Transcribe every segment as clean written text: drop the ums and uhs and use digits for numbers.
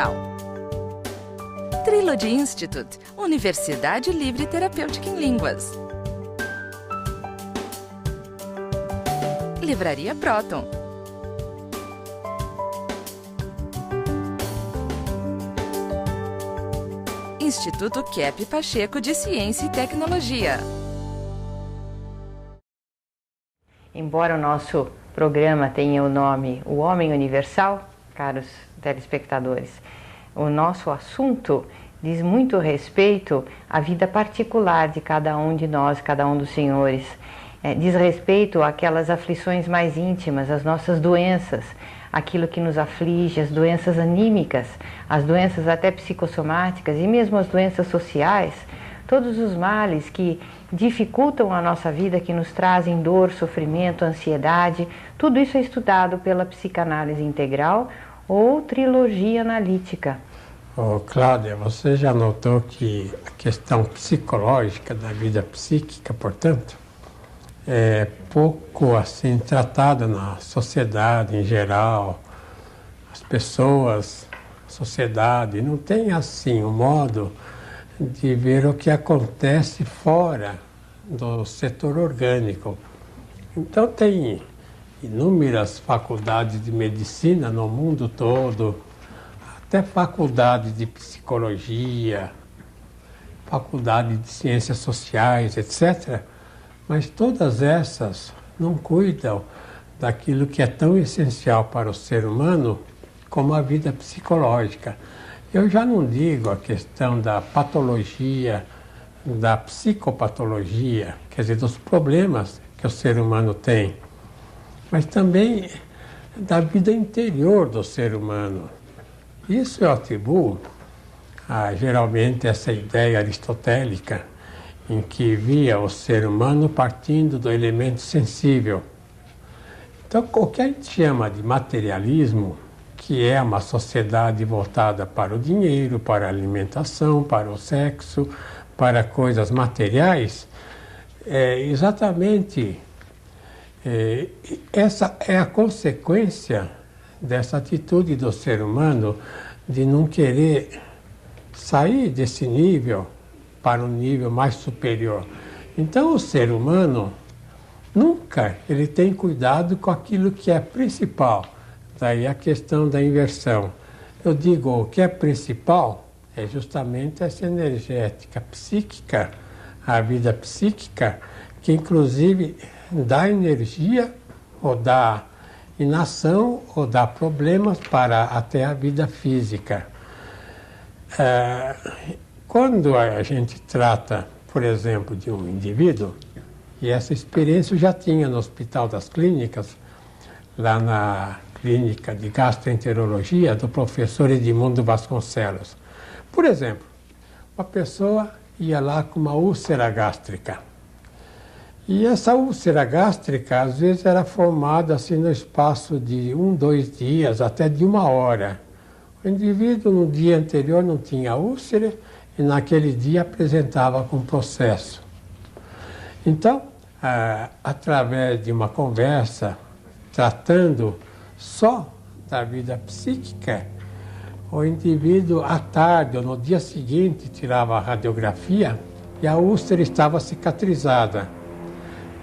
Universal. Trilogy Institute, Universidade Livre Terapêutica em Línguas. Livraria Proton. Instituto Kepp Pacheco de Ciência e Tecnologia. Embora o nosso programa tenha o nome O Homem Universal, caros telespectadores, o nosso assunto diz muito respeito à vida particular de cada um de nós, cada um dos senhores. Diz respeito àquelas aflições mais íntimas, às nossas doenças, aquilo que nos aflige, as doenças anímicas, as doenças até psicossomáticas e mesmo as doenças sociais, todos os males que dificultam a nossa vida, que nos trazem dor, sofrimento, ansiedade, tudo isso é estudado pela psicanálise integral ou trilogia analítica. Cláudia, você já notou que a questão psicológica da vida psíquica, portanto, é pouco assim tratada na sociedade em geral, as pessoas, a sociedade, não tem assim um modo de ver o que acontece fora do setor orgânico. Então tem inúmeras faculdades de medicina no mundo todo, até faculdade de psicologia, faculdade de ciências sociais, etc., mas todas essas não cuidam daquilo que é tão essencial para o ser humano como a vida psicológica. Eu já não digo a questão da patologia, da psicopatologia, quer dizer, dos problemas que o ser humano tem, mas também da vida interior do ser humano. Isso eu atribuo a, geralmente, essa ideia aristotélica em que via o ser humano partindo do elemento sensível. Então, o que a gente chama de materialismo, que é uma sociedade voltada para o dinheiro, para a alimentação, para o sexo, para coisas materiais, essa é a consequência dessa atitude do ser humano de não querer sair desse nível para um nível mais superior. Então o ser humano nunca ele tem cuidado com aquilo que é principal. Daí a questão da inversão. Eu digo, o que é principal é justamente essa energética psíquica, a vida psíquica, que inclusive dá energia ou dá inação ou dá problemas para até a vida física. Quando a gente trata, por exemplo, de um indivíduo, e essa experiência eu já tinha no Hospital das Clínicas, lá na clínica de gastroenterologia do professor Edmundo Vasconcelos. Por exemplo, uma pessoa ia lá com uma úlcera gástrica. E essa úlcera gástrica, às vezes, era formada assim no espaço de 2 dias, até de 1 hora. O indivíduo, no dia anterior, não tinha úlcera e naquele dia apresentava com processo. Então, através de uma conversa, tratando só da vida psíquica, o indivíduo, à tarde ou no dia seguinte, tirava a radiografia e a úlcera estava cicatrizada.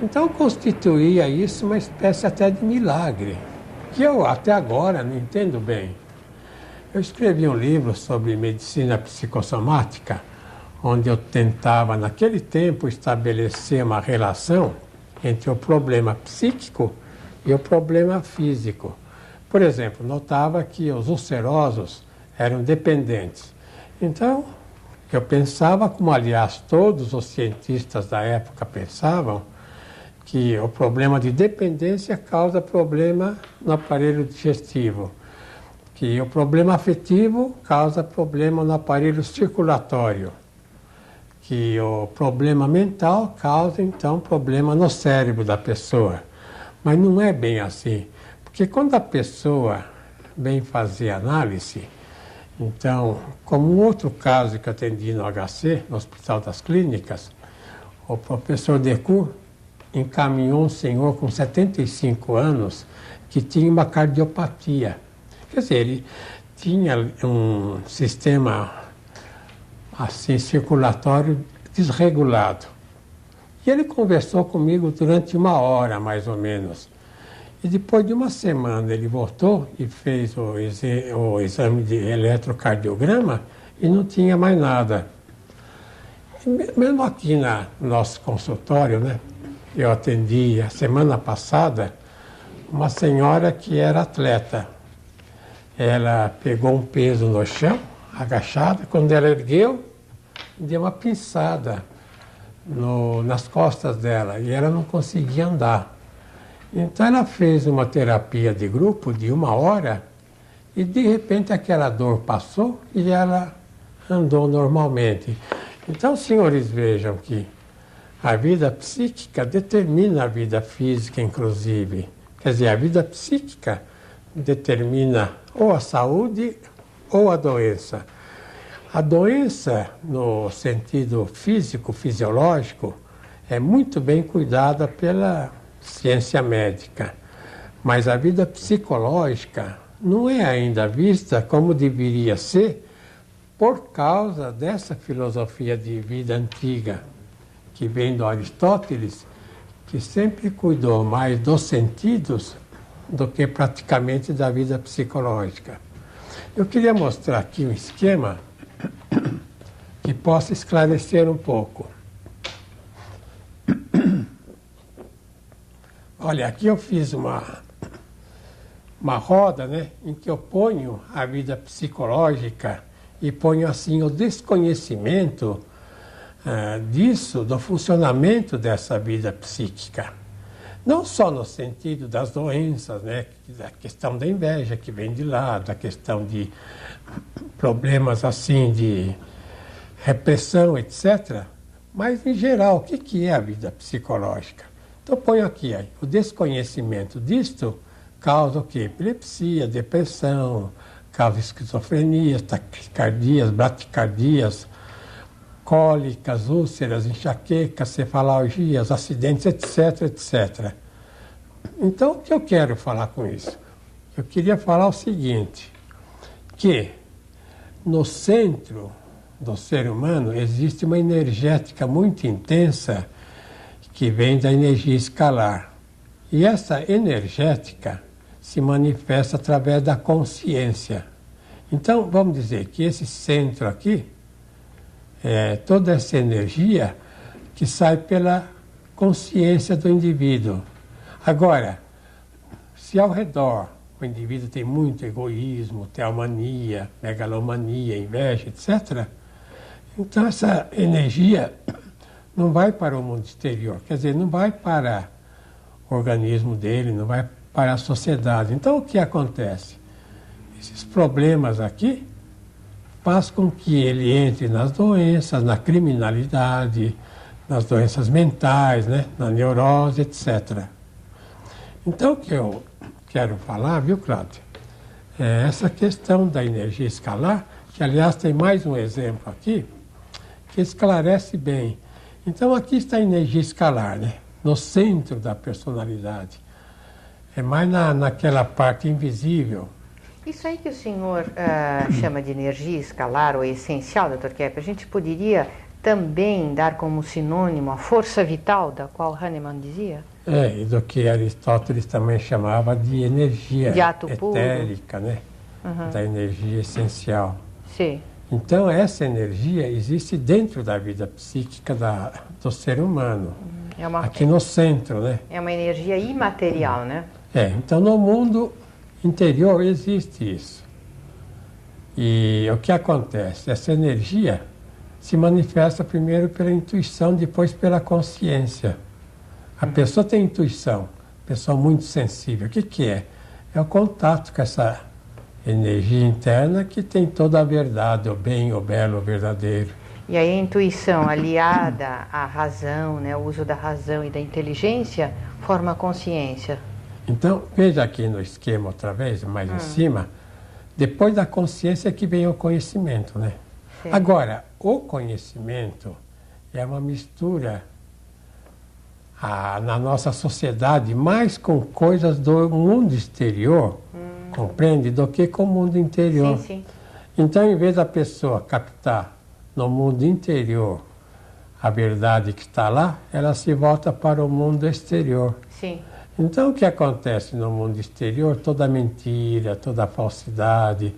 Então, constituía isso uma espécie até de milagre, que eu até agora não entendo bem. Eu escrevi um livro sobre medicina psicossomática, onde eu tentava, naquele tempo, estabelecer uma relação entre o problema psíquico e o problema físico. Por exemplo, notava que os ulcerosos eram dependentes. Então, eu pensava, como aliás todos os cientistas da época pensavam, que o problema de dependência causa problema no aparelho digestivo, que o problema afetivo causa problema no aparelho circulatório, que o problema mental causa, então, problema no cérebro da pessoa. Mas não é bem assim, porque quando a pessoa vem fazer análise, então, como um outro caso que eu atendi no HC, no Hospital das Clínicas, o professor Decour encaminhou um senhor com 75 anos que tinha uma cardiopatia. Quer dizer, ele tinha um sistema assim circulatório desregulado. E ele conversou comigo durante 1 hora, mais ou menos. E depois de 1 semana ele voltou e fez o exame de eletrocardiograma e não tinha mais nada. E mesmo aqui no nosso consultório, né, eu atendi a semana passada uma senhora que era atleta. Ela pegou um peso no chão, agachada, quando ela ergueu, deu uma pinçada nas costas dela e ela não conseguia andar. Então ela fez uma terapia de grupo de 1 hora e de repente aquela dor passou e ela andou normalmente. Então, senhores, vejam que a vida psíquica determina a vida física, inclusive. Quer dizer, a vida psíquica determina ou a saúde ou a doença. A doença, no sentido físico, fisiológico, é muito bem cuidada pela ciência médica. Mas a vida psicológica não é ainda vista como deveria ser por causa dessa filosofia de vida antiga, que vem do Aristóteles, que sempre cuidou mais dos sentidos do que praticamente da vida psicológica. Eu queria mostrar aqui um esquema que possa esclarecer um pouco. Olha, aqui eu fiz uma roda, né, em que eu ponho a vida psicológica e ponho assim o desconhecimento disso, do funcionamento dessa vida psíquica. Não só no sentido das doenças, né, da questão da inveja que vem de lá, da questão de problemas assim de repressão, etc. Mas, em geral, o que é a vida psicológica? Então, ponho aqui, aí, o desconhecimento disto causa o quê? Epilepsia, depressão, causa esquizofrenia, taquicardias, bradicardias, cólicas, úlceras, enxaquecas, cefalalgias, acidentes, etc, etc. Então, o que eu quero falar com isso? Eu queria falar o seguinte, que no centro do ser humano existe uma energética muito intensa que vem da energia escalar. E essa energética se manifesta através da consciência. Então, vamos dizer que esse centro aqui é toda essa energia que sai pela consciência do indivíduo. Agora, se ao redor o indivíduo tem muito egoísmo, teomania, megalomania, inveja, etc., então essa energia não vai para o mundo exterior, quer dizer, não vai para o organismo dele, não vai para a sociedade. Então o que acontece? Esses problemas aqui fazem com que ele entre nas doenças, na criminalidade, nas doenças mentais, né, na neurose, etc. Então o que eu quero falar, viu, Cláudia, é essa questão da energia escalar, que aliás tem mais um exemplo aqui, que esclarece bem. Então aqui está a energia escalar, né? No centro da personalidade. É mais naquela parte invisível. Isso aí que o senhor chama de energia escalar ou essencial, Dr. Keppe, a gente poderia também dar como sinônimo a força vital, da qual Hahnemann dizia? E do que Aristóteles também chamava de energia de ato etérica, puro, né? Da energia essencial. Sim. Então, essa energia existe dentro da vida psíquica do ser humano, aqui no centro, né? É uma energia imaterial, né? Então no mundo interior existe isso. E o que acontece? Essa energia se manifesta primeiro pela intuição, depois pela consciência. A pessoa tem intuição, pessoa muito sensível. O que é? É o contato com essa energia interna que tem toda a verdade, o bem, o belo, o verdadeiro. E aí a intuição aliada à razão, né, o uso da razão e da inteligência, forma a consciência. Então, veja aqui no esquema outra vez, mais em cima, depois da consciência é que vem o conhecimento, né? Sim. Agora, o conhecimento é uma mistura na nossa sociedade mais com coisas do mundo exterior compreende, do que com o mundo interior. Sim, sim. Então, em vez da pessoa captar no mundo interior a verdade que está lá, ela se volta para o mundo exterior. Sim. Então, o que acontece no mundo exterior, toda mentira, toda falsidade,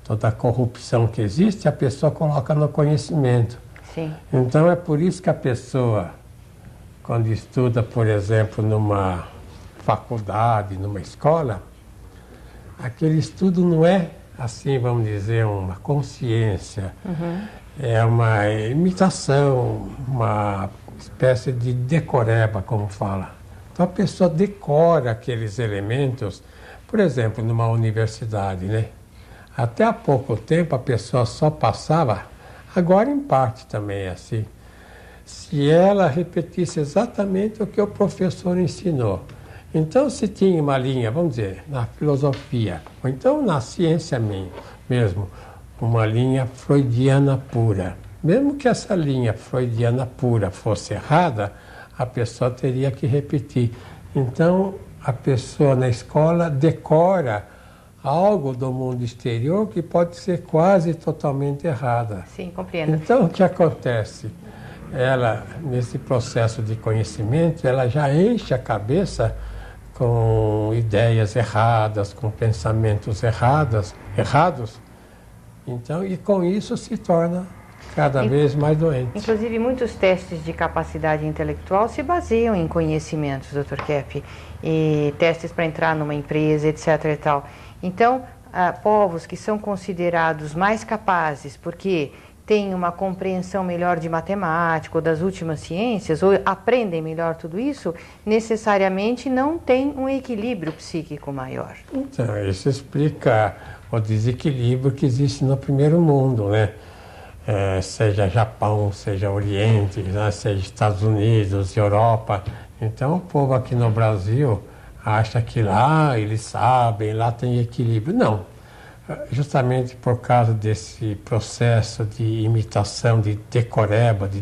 toda corrupção que existe, a pessoa coloca no conhecimento. Sim. Então, é por isso que a pessoa, quando estuda, por exemplo, numa faculdade, numa escola, aquele estudo não é, assim, vamos dizer, uma consciência, é uma imitação, uma espécie de decoreba, como fala. Então a pessoa decora aqueles elementos, por exemplo, numa universidade, né? Até há pouco tempo a pessoa só passava, agora em parte também é assim, se ela repetisse exatamente o que o professor ensinou. Então, se tinha uma linha, vamos dizer, na filosofia, ou então na ciência mesmo, uma linha freudiana pura. Mesmo que essa linha freudiana pura fosse errada, a pessoa teria que repetir. Então, a pessoa na escola decora algo do mundo exterior que pode ser quase totalmente errada. Sim, compreendo. Então, o que acontece? Ela, nesse processo de conhecimento, ela já enche a cabeça com ideias erradas, com pensamentos errados, então, e com isso se torna cada vez mais doente. Inclusive, muitos testes de capacidade intelectual se baseiam em conhecimentos, Dr. Kepp, e testes para entrar numa empresa, etc. e tal. Então, povos que são considerados mais capazes, porque têm uma compreensão melhor de matemática ou das últimas ciências, ou aprendem melhor tudo isso, necessariamente não têm um equilíbrio psíquico maior. Então, isso explica o desequilíbrio que existe no primeiro mundo, né? Seja Japão, seja Oriente, né? Seja Estados Unidos, Europa. Então, o povo aqui no Brasil acha que lá eles sabem, lá tem equilíbrio. Não. Justamente por causa desse processo de imitação, de decoreba, de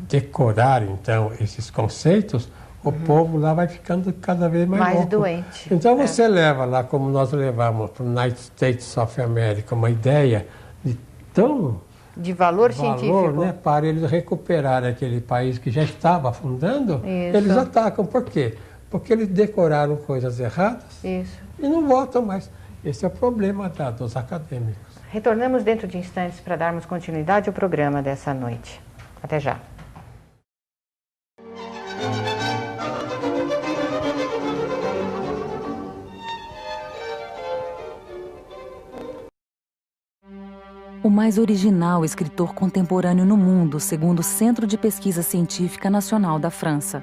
decorar, então, esses conceitos, o povo lá vai ficando cada vez mais louco. Doente. Então você leva lá, como nós levamos para o United States of America, uma ideia de valor científico, né, para eles recuperarem aquele país que já estava afundando. Isso. Eles atacam. Por quê? Porque eles decoraram coisas erradas. Isso. E não voltam mais. Esse é o problema dos acadêmicos. Retornamos dentro de instantes para darmos continuidade ao programa dessa noite. Até já. O mais original escritor contemporâneo no mundo, segundo o Centro de Pesquisa Científica Nacional da França.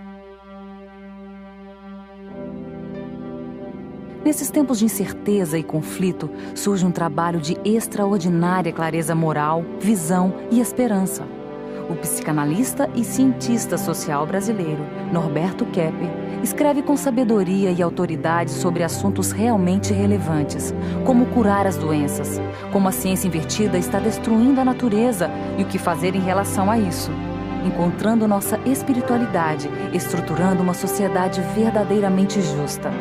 Nesses tempos de incerteza e conflito, surge um trabalho de extraordinária clareza moral, visão e esperança. O psicanalista e cientista social brasileiro, Norberto Kepp, escreve com sabedoria e autoridade sobre assuntos realmente relevantes, como curar as doenças, como a ciência invertida está destruindo a natureza e o que fazer em relação a isso, encontrando nossa espiritualidade, estruturando uma sociedade verdadeiramente justa.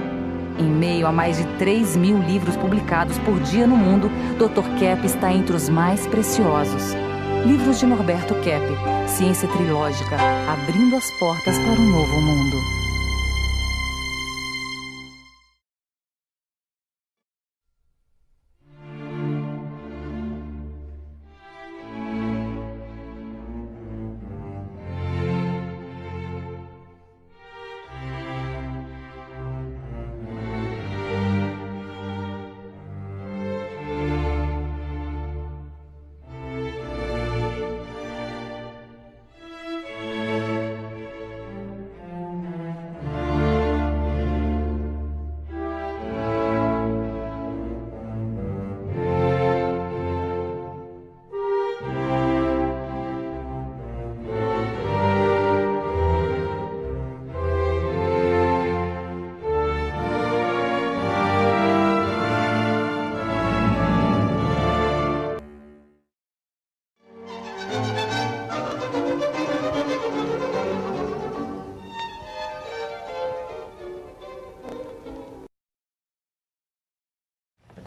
Em meio a mais de 3.000 livros publicados por dia no mundo, Dr. Kepp está entre os mais preciosos. Livros de Norberto Kepp, Ciência Trilógica, abrindo as portas para um novo mundo.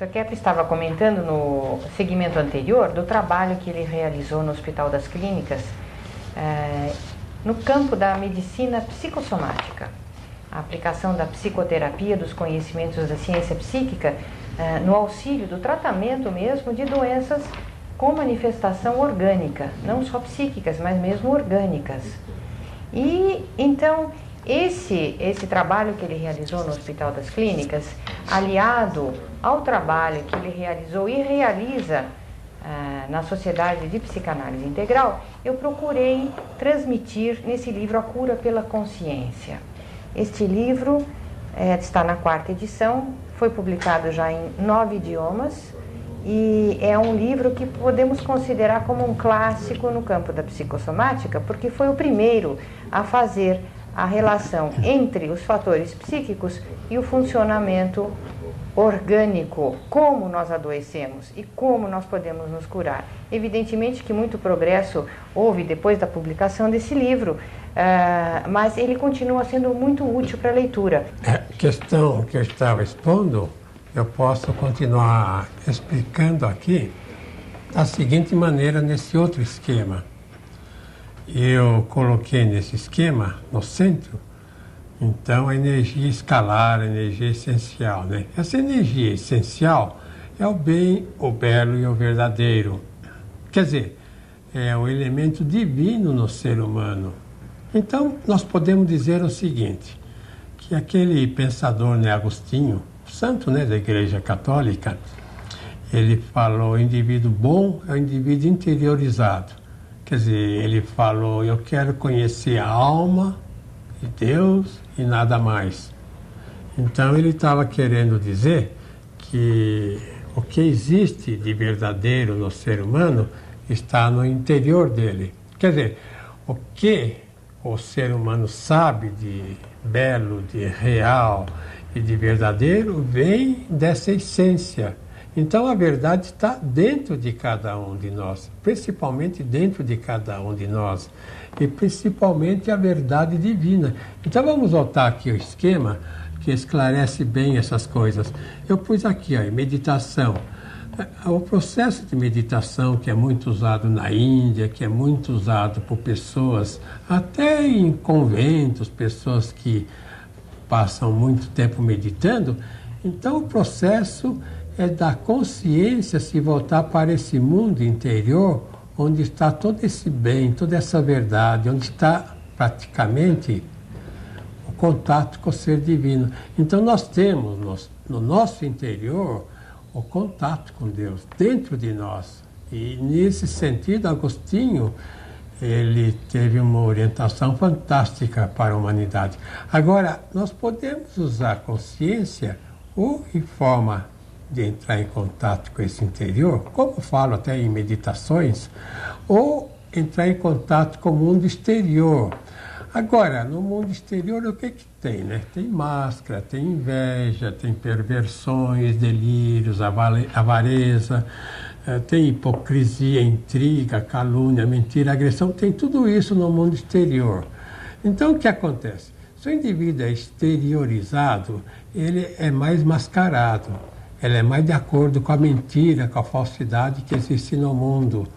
Kepp estava comentando no segmento anterior do trabalho que ele realizou no Hospital das Clínicas no campo da medicina psicossomática, a aplicação da psicoterapia, dos conhecimentos da ciência psíquica no auxílio do tratamento mesmo de doenças com manifestação orgânica, não só psíquicas, mas mesmo orgânicas. E então esse trabalho que ele realizou no Hospital das Clínicas, aliado ao trabalho que ele realizou e realiza na Sociedade de Psicanálise Integral, eu procurei transmitir nesse livro A Cura pela Consciência. Este livro está na 4ª edição, foi publicado já em 9 idiomas e é um livro que podemos considerar como um clássico no campo da psicossomática, porque foi o primeiro a fazer a relação entre os fatores psíquicos e o funcionamento orgânico, como nós adoecemos e como nós podemos nos curar. Evidentemente que muito progresso houve depois da publicação desse livro, mas ele continua sendo muito útil para a leitura. A questão que eu estava expondo, eu posso continuar explicando aqui da seguinte maneira, nesse outro esquema. Eu coloquei nesse esquema, no centro, então a energia escalar, a energia essencial, né? Essa energia essencial é o bem, o belo e o verdadeiro. Quer dizer, é o elemento divino no ser humano. Então, nós podemos dizer o seguinte, que aquele pensador, né, Agostinho, santo, né, da Igreja Católica, ele falou, o indivíduo bom é o indivíduo interiorizado. Quer dizer, ele falou, eu quero conhecer a alma de Deus e nada mais. Então ele estava querendo dizer que o que existe de verdadeiro no ser humano está no interior dele. Quer dizer, o que o ser humano sabe de belo, de real e de verdadeiro vem dessa essência. Então a verdade está dentro de cada um de nós, principalmente dentro de cada um de nós, e principalmente a verdade divina. Então vamos voltar aqui ao esquema que esclarece bem essas coisas. Eu pus aqui, ó, meditação. O processo de meditação que é muito usado na Índia, que é muito usado por pessoas, até em conventos, pessoas que passam muito tempo meditando, então o processo é da consciência se voltar para esse mundo interior, onde está todo esse bem, toda essa verdade, onde está praticamente o contato com o ser divino. Então nós temos no nosso interior o contato com Deus, dentro de nós. E nesse sentido, Agostinho, ele teve uma orientação fantástica para a humanidade. Agora, nós podemos usar a consciência ou em forma de entrar em contato com esse interior, como eu falo até em meditações, ou entrar em contato com o mundo exterior. Agora, no mundo exterior, o que tem, né? Tem máscara, tem inveja, tem perversões, delírios, avareza, tem hipocrisia, intriga, calúnia, mentira, agressão, tem tudo isso no mundo exterior. Então, o que acontece? Se o indivíduo é exteriorizado, ele é mais mascarado. Ela é mais de acordo com a mentira, com a falsidade que existe no mundo.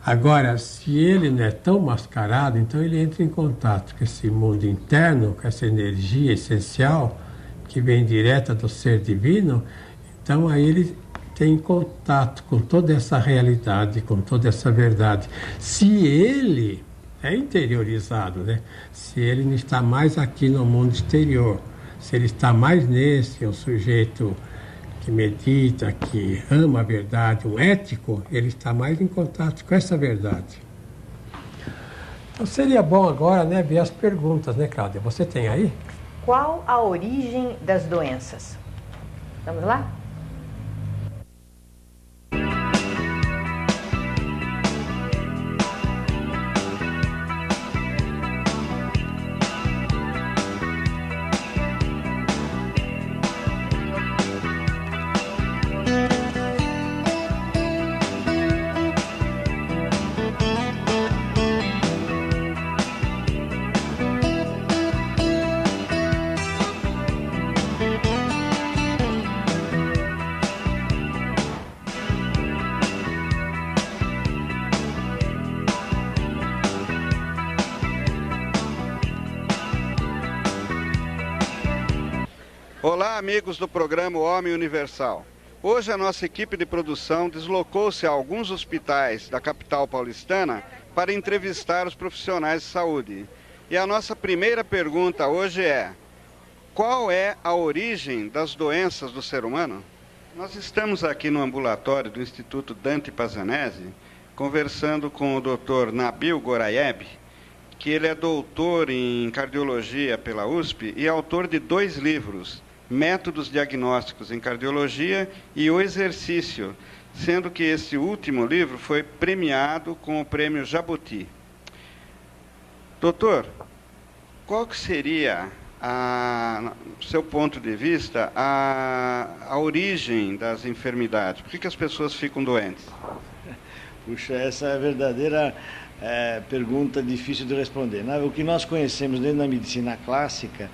Agora, se ele não é tão mascarado, então ele entra em contato com esse mundo interno, com essa energia essencial que vem direta do ser divino, então aí ele tem contato com toda essa realidade, com toda essa verdade. Se ele é interiorizado, né? Se ele não está mais aqui no mundo exterior, se ele está mais nesse, é um sujeito que medita, que ama a verdade, um ético, ele está mais em contato com essa verdade. Então seria bom agora, né, ver as perguntas, né, Cláudia? Você tem aí? Qual a origem das doenças? Vamos lá? Olá, amigos do programa Homem Universal. Hoje a nossa equipe de produção deslocou-se a alguns hospitais da capital paulistana para entrevistar os profissionais de saúde. E a nossa primeira pergunta hoje é: qual é a origem das doenças do ser humano? Nós estamos aqui no ambulatório do Instituto Dante Pazanese, conversando com o Dr. Nabil Goraieb, que ele é doutor em cardiologia pela USP e autor de 2 livros, Métodos Diagnósticos em Cardiologia e O Exercício, sendo que esse último livro foi premiado com o prêmio Jabuti. Doutor, qual que seria, do seu ponto de vista, a origem das enfermidades? Por que as pessoas ficam doentes? Puxa, essa é a verdadeira pergunta difícil de responder. O que nós conhecemos dentro da medicina clássica,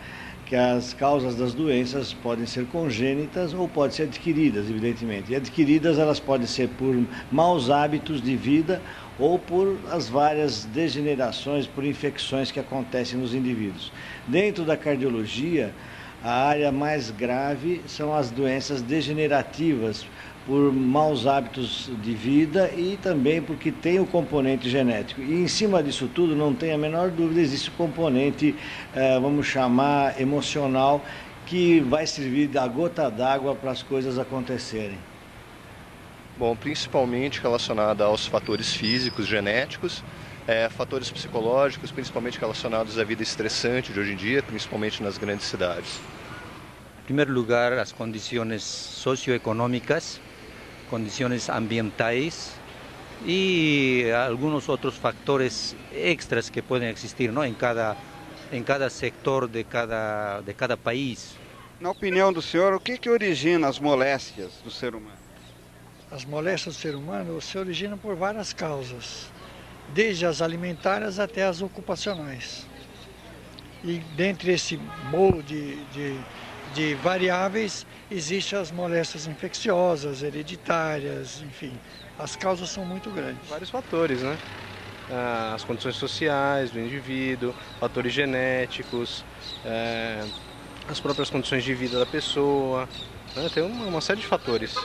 que as causas das doenças podem ser congênitas ou podem ser adquiridas, evidentemente. E adquiridas elas podem ser por maus hábitos de vida ou por as várias degenerações, por infecções que acontecem nos indivíduos. Dentro da cardiologia, a área mais grave são as doenças degenerativas, por maus hábitos de vida e também porque tem o componente genético. E em cima disso tudo, não tem a menor dúvida, existe o componente, vamos chamar, emocional, que vai servir da gota d'água para as coisas acontecerem. Bom, principalmente relacionada aos fatores físicos, genéticos, fatores psicológicos, principalmente relacionados à vida estressante de hoje em dia, principalmente nas grandes cidades. Em primeiro lugar, as condições socioeconômicas, condições ambientais e alguns outros fatores extras que podem existir, não, em cada setor de cada país. Na opinião do senhor, o que origina as moléstias do ser humano? As moléstias do ser humano se originam por várias causas, desde as alimentares até as ocupacionais. E dentre esse bolo de variáveis, existem as moléstias infecciosas, hereditárias, enfim, as causas são muito grandes. Vários fatores, né? As condições sociais do indivíduo, fatores genéticos, as próprias condições de vida da pessoa, né? Tem uma série de fatores.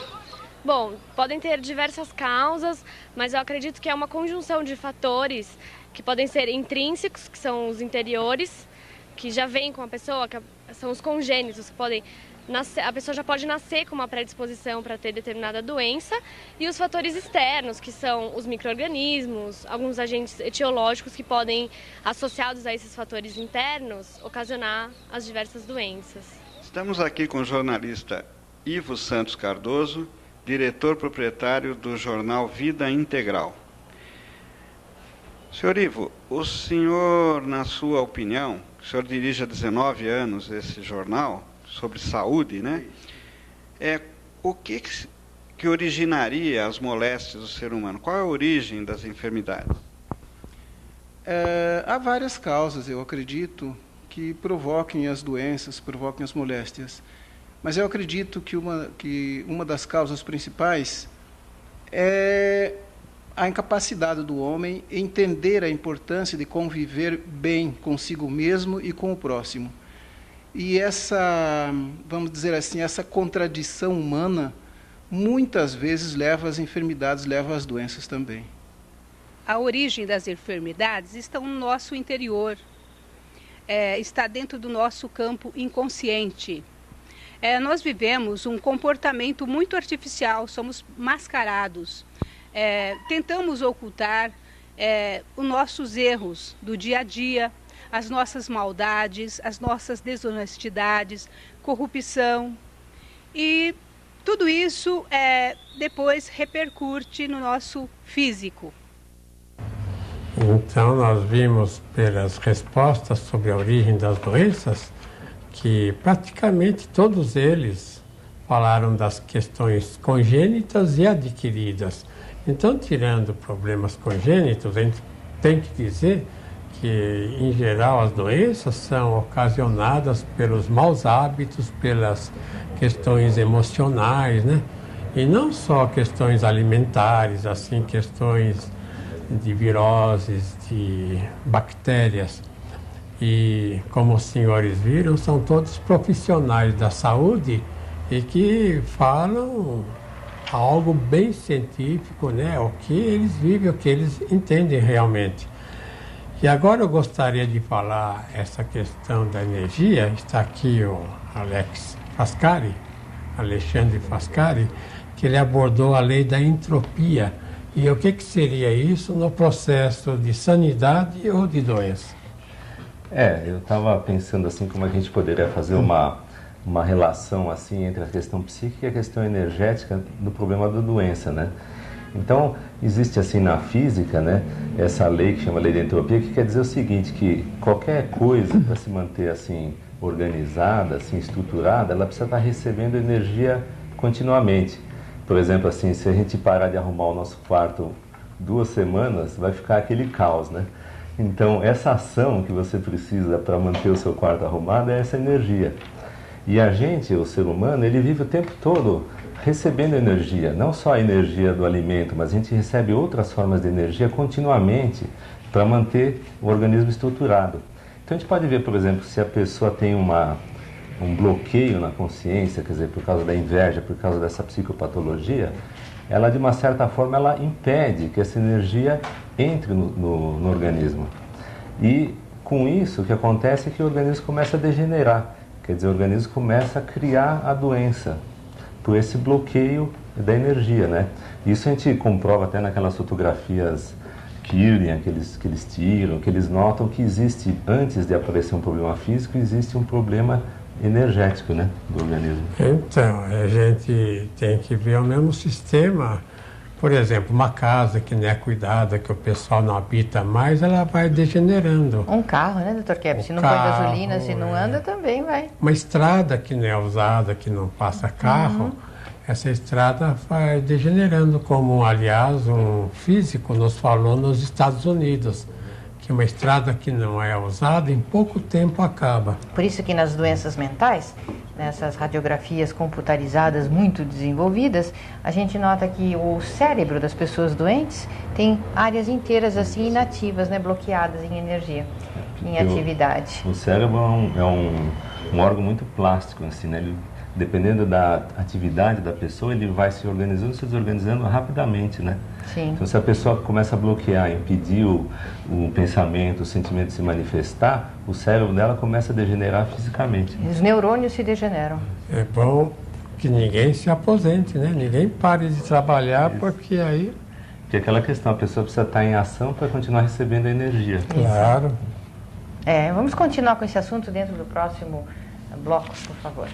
Bom, podem ter diversas causas, mas eu acredito que é uma conjunção de fatores que podem ser intrínsecos, que são os interiores, que já vêm com a pessoa, que são os congênitos, que podem nascer, a pessoa já pode nascer com uma predisposição para ter determinada doença, e os fatores externos, que são os micro-organismos, alguns agentes etiológicos que podem, associados a esses fatores internos, ocasionar as diversas doenças. Estamos aqui com o jornalista Ivo Santos Cardoso, diretor proprietário do jornal Vida Integral. Senhor Ivo, o senhor, na sua opinião, o senhor dirige há 19 anos esse jornal sobre saúde, né? O que originaria as moléstias do ser humano? Qual é a origem das enfermidades? Há várias causas, eu acredito, que provoquem as doenças, provoquem as moléstias. Mas eu acredito que uma das causas principais é a incapacidade do homem em entender a importância de conviver bem consigo mesmo e com o próximo. E essa, vamos dizer assim, essa contradição humana, muitas vezes leva às enfermidades, leva às doenças também. A origem das enfermidades está no nosso interior, está dentro do nosso campo inconsciente. Nós vivemos um comportamento muito artificial, somos mascarados. Tentamos ocultar os nossos erros do dia a dia, as nossas maldades, as nossas desonestidades, corrupção. E tudo isso depois repercute no nosso físico. Então, nós vimos pelas respostas sobre a origem das doenças que praticamente todos eles falaram das questões congênitas e adquiridas. Então, tirando problemas congênitos, a gente tem que dizer que, em geral, as doenças são ocasionadas pelos maus hábitos, pelas questões emocionais, né? E não só questões alimentares, assim, questões de viroses, de bactérias. E, como os senhores viram, são todos profissionais da saúde e que falam algo bem científico, né? O que eles vivem, o que eles entendem realmente. E agora eu gostaria de falar essa questão da energia. Está aqui o Alexandre Fascari, que ele abordou a lei da entropia. E o que seria isso no processo de sanidade ou de doença? Eu estava pensando assim como a gente poderia fazer uma relação assim entre a questão psíquica e a questão energética no problema da doença, né? Então, existe assim na física, né, essa lei que chama lei da entropia, que quer dizer o seguinte, que qualquer coisa para se manter assim organizada, assim estruturada, ela precisa estar recebendo energia continuamente. Por exemplo, assim, se a gente parar de arrumar o nosso quarto 2 semanas, vai ficar aquele caos, né? Então, essa ação que você precisa para manter o seu quarto arrumado é essa energia. E a gente, o ser humano, ele vive o tempo todo recebendo energia, não só a energia do alimento, mas a gente recebe outras formas de energia continuamente para manter o organismo estruturado. Então a gente pode ver, por exemplo, se a pessoa tem um bloqueio na consciência, quer dizer, por causa da inveja, por causa dessa psicopatologia, ela de uma certa forma ela impede que essa energia entre no organismo. E com isso o que acontece é que o organismo começa a degenerar, quer dizer, o organismo começa a criar a doença por esse bloqueio da energia, né? Isso a gente comprova até naquelas fotografias Kirlian que eles tiram, que eles notam que existe, antes de aparecer um problema físico, existe um problema energético, né, do organismo. Então, a gente tem que ver o mesmo sistema. Por exemplo, uma casa que não é cuidada, que o pessoal não habita mais, ela vai degenerando. Um carro, né, Dr. Kep? Se não põe gasolina, se não anda, também vai. Uma estrada que não é usada, que não passa carro, essa estrada vai degenerando, como, aliás, um físico nos falou nos Estados Unidos, que uma estrada que não é usada, em pouco tempo acaba. Por isso que nas doenças mentais, nessas radiografias computarizadas muito desenvolvidas, a gente nota que o cérebro das pessoas doentes tem áreas inteiras assim inativas, né, bloqueadas em energia, em atividade. O cérebro é um órgão muito plástico, assim, né? Ele, dependendo da atividade da pessoa, ele vai se organizando, se desorganizando rapidamente, né? Sim. Então, se a pessoa começa a bloquear, impedir o pensamento, o sentimento de se manifestar, o cérebro dela começa a degenerar fisicamente. Os neurônios se degeneram. É bom que ninguém se aposente, né? Ninguém pare de trabalhar, porque aí... Porque aquela questão, a pessoa precisa estar em ação para continuar recebendo a energia. Claro. Vamos continuar com esse assunto dentro do próximo bloco, por favor.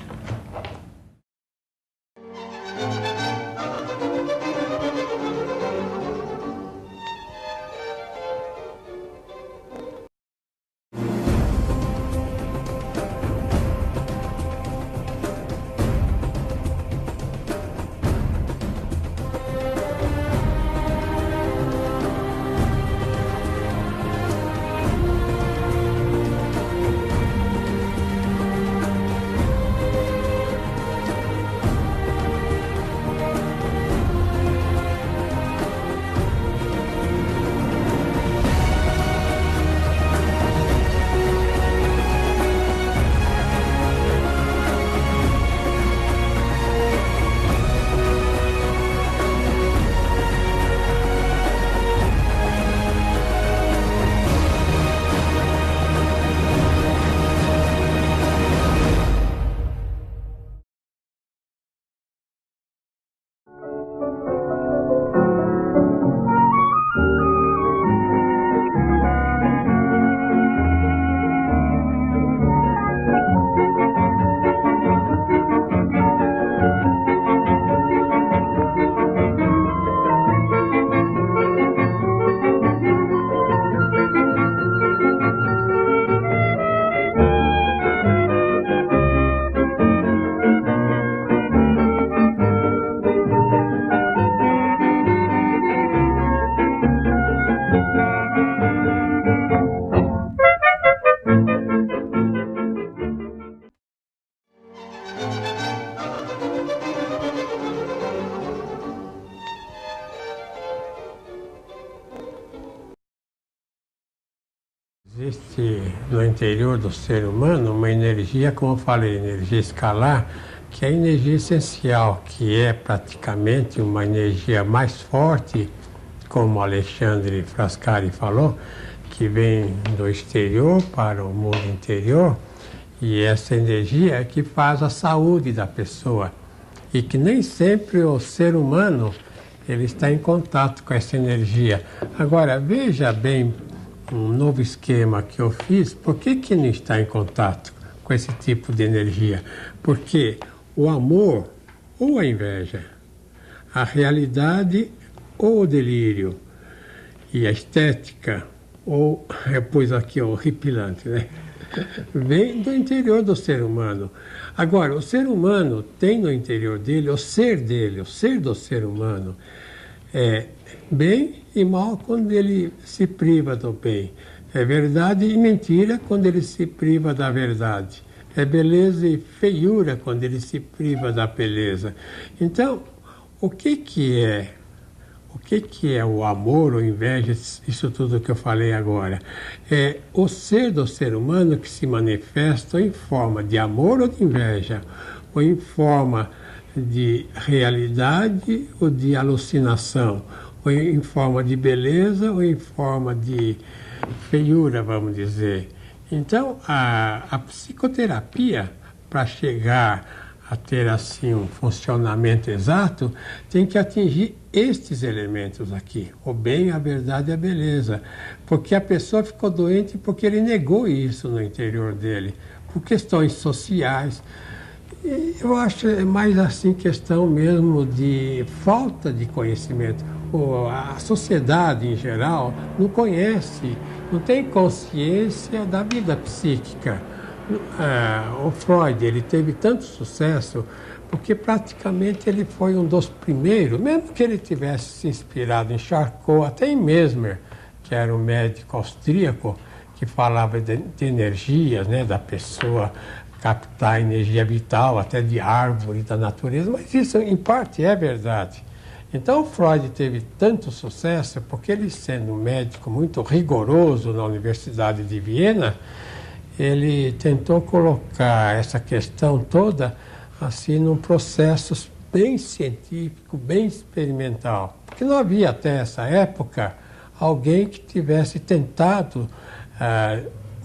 Existe no interior do ser humano uma energia, como eu falei, energia escalar, que é a energia essencial, que é praticamente uma energia mais forte, como Alexandre Frascari falou, que vem do exterior para o mundo interior, e essa energia é que faz a saúde da pessoa. E que nem sempre o ser humano ele está em contato com essa energia. Agora, veja bem um novo esquema que eu fiz. Por que não está em contato com esse tipo de energia? Porque o amor ou a inveja, a realidade ou o delírio, e a estética, ou eu pus aqui o horripilante, né? Vem do interior do ser humano. Agora, o ser humano tem no interior dele, o ser do ser humano, é bem e mal quando ele se priva do bem. É verdade e mentira quando ele se priva da verdade. É beleza e feiura quando ele se priva da beleza. Então, o que é o amor ou inveja, isso tudo que eu falei agora? É o ser do ser humano que se manifesta em forma de amor ou de inveja, ou em forma de realidade ou de alucinação, ou em forma de beleza ou em forma de feiura, vamos dizer. Então, a psicoterapia, para chegar a ter assim um funcionamento exato, tem que atingir estes elementos aqui, o bem, a verdade e a beleza. Porque a pessoa ficou doente porque ele negou isso no interior dele, por questões sociais. E eu acho mais assim questão mesmo de falta de conhecimento. A sociedade em geral não conhece, não tem consciência da vida psíquica. O Freud, ele teve tanto sucesso porque praticamente ele foi um dos primeiros, mesmo que ele tivesse se inspirado em Charcot, até em Mesmer, que era um médico austríaco que falava de energias, né, da pessoa captar energia vital, até de árvore, da natureza, mas isso em parte é verdade. Então o Freud teve tanto sucesso porque ele, sendo um médico muito rigoroso na Universidade de Viena, ele tentou colocar essa questão toda assim num processo bem científico, bem experimental. Porque não havia até essa época alguém que tivesse tentado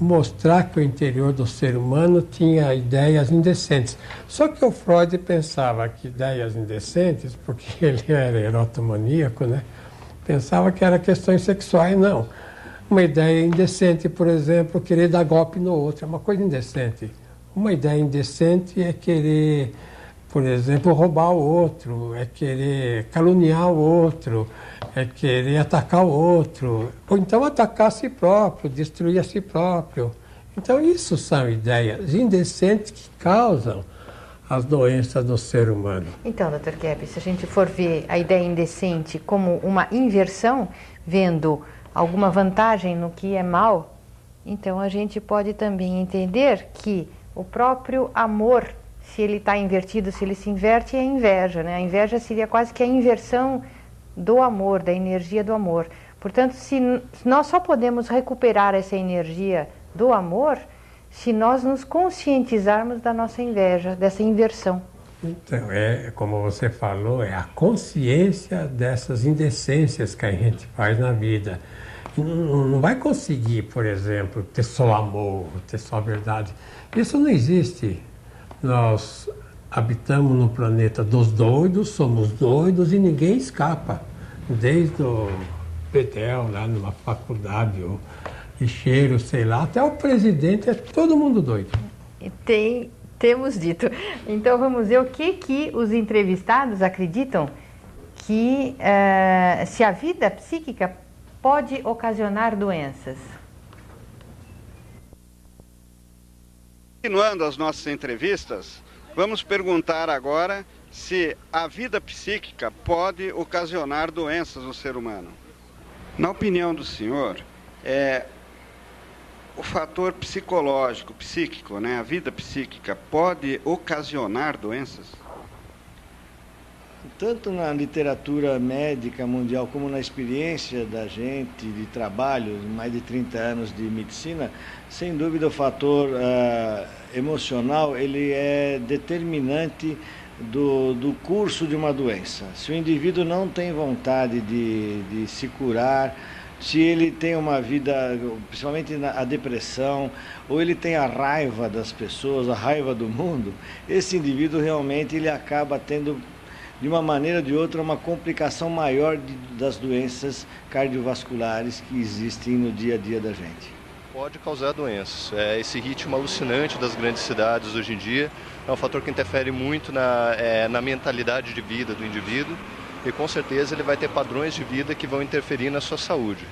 mostrar que o interior do ser humano tinha ideias indecentes. Só que o Freud pensava que ideias indecentes, porque ele era erotomaníaco, né? Pensava que eram questões sexuais, não. Uma ideia indecente, por exemplo, querer dar golpe no outro, é uma coisa indecente. Uma ideia indecente é querer, por exemplo, roubar o outro, é querer caluniar o outro, é querer atacar o outro, ou então atacar a si próprio, destruir a si próprio. Então, isso são ideias indecentes que causam as doenças do ser humano. Então, Dr. Kepp, se a gente for ver a ideia indecente como uma inversão, vendo alguma vantagem no que é mal, então a gente pode também entender que o próprio amor, se ele está invertido, se ele se inverte, é inveja, né? A inveja seria quase que a inversão do amor, da energia do amor. Portanto, se nós só podemos recuperar essa energia do amor se nós nos conscientizarmos da nossa inveja, dessa inversão. Então, como você falou, é a consciência dessas indecências que a gente faz na vida. Não vai conseguir, por exemplo, ter só amor, ter só verdade. Isso não existe. Nós habitamos no planeta dos doidos, somos doidos e ninguém escapa. Desde o Betel, lá numa faculdade, ou lixeiro, sei lá, até o presidente, é todo mundo doido. Temos dito. Então vamos ver o que os entrevistados acreditam que se a vida psíquica pode ocasionar doenças. Continuando as nossas entrevistas, vamos perguntar agora se a vida psíquica pode ocasionar doenças no ser humano. Na opinião do senhor, o fator psicológico, psíquico, né, a vida psíquica, pode ocasionar doenças? Tanto na literatura médica mundial como na experiência da gente de trabalho, mais de 30 anos de medicina, sem dúvida o fator emocional ele é determinante do curso de uma doença. Se o indivíduo não tem vontade de se curar, se ele tem uma vida, principalmente a depressão, ou ele tem a raiva das pessoas, a raiva do mundo, esse indivíduo realmente ele acaba tendo, de uma maneira ou de outra, uma complicação maior das doenças cardiovasculares que existem no dia a dia da gente. Pode causar doenças. Esse ritmo alucinante das grandes cidades hoje em dia é um fator que interfere muito na mentalidade de vida do indivíduo e com certeza ele vai ter padrões de vida que vão interferir na sua saúde.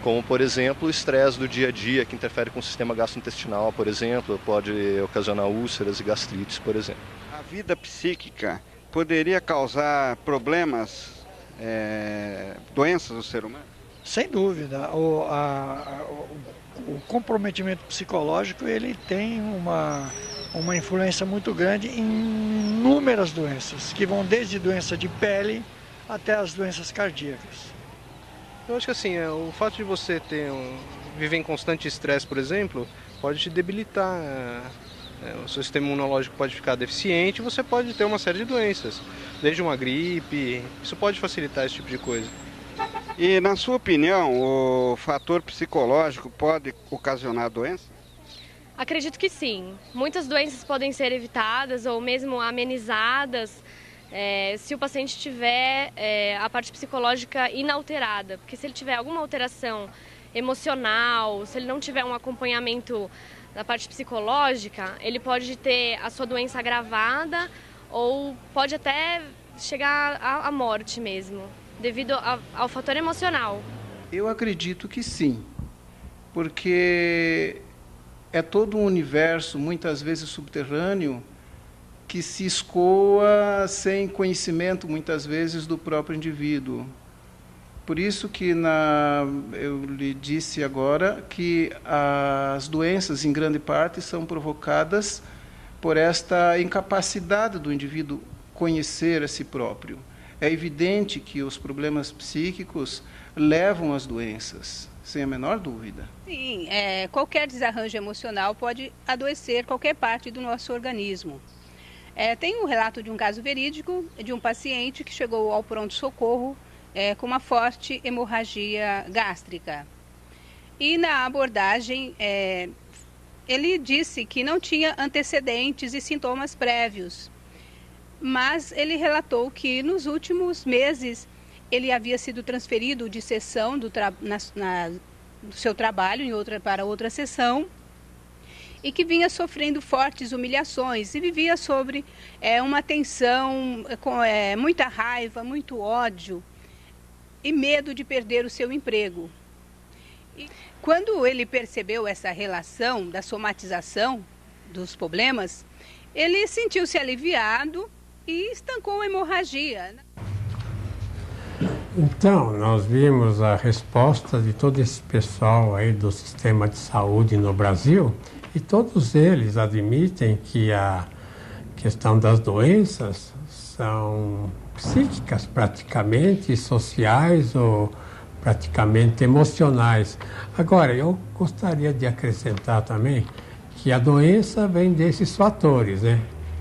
Como, por exemplo, o estresse do dia a dia que interfere com o sistema gastrointestinal, por exemplo, pode ocasionar úlceras e gastrites, por exemplo. A vida psíquica poderia causar problemas, doenças no ser humano? Sem dúvida. O comprometimento psicológico ele tem uma influência muito grande em inúmeras doenças, que vão desde doença de pele até as doenças cardíacas. Eu acho que assim, o fato de você viver em constante estresse, por exemplo, pode te debilitar. O seu sistema imunológico pode ficar deficiente e você pode ter uma série de doenças, desde uma gripe, isso pode facilitar esse tipo de coisa. E, na sua opinião, o fator psicológico pode ocasionar doença? Acredito que sim. Muitas doenças podem ser evitadas ou mesmo amenizadas se o paciente tiver a parte psicológica inalterada. Porque se ele tiver alguma alteração emocional, se ele não tiver um acompanhamento da parte psicológica, ele pode ter a sua doença agravada ou pode até chegar à morte mesmo, devido ao fator emocional. Eu acredito que sim, porque é todo um universo, muitas vezes subterrâneo, que se escoa sem conhecimento, muitas vezes, do próprio indivíduo. Por isso que eu lhe disse agora que as doenças, em grande parte, são provocadas por esta incapacidade do indivíduo conhecer a si próprio. É evidente que os problemas psíquicos levam às doenças, sem a menor dúvida. Sim, qualquer desarranjo emocional pode adoecer qualquer parte do nosso organismo. Tem um relato de um caso verídico de um paciente que chegou ao pronto-socorro com uma forte hemorragia gástrica. E na abordagem, ele disse que não tinha antecedentes e sintomas prévios, mas ele relatou que nos últimos meses ele havia sido transferido de sessão do seu trabalho para outra sessão e que vinha sofrendo fortes humilhações e vivia sobre uma tensão, com muita raiva, muito ódio e medo de perder o seu emprego. E quando ele percebeu essa relação da somatização dos problemas, ele sentiu-se aliviado e estancou a hemorragia. Então, nós vimos a resposta de todo esse pessoal aí do sistema de saúde no Brasil e todos eles admitem que a questão das doenças são psíquicas praticamente, sociais ou praticamente emocionais. Agora, eu gostaria de acrescentar também que a doença vem desses fatores, né?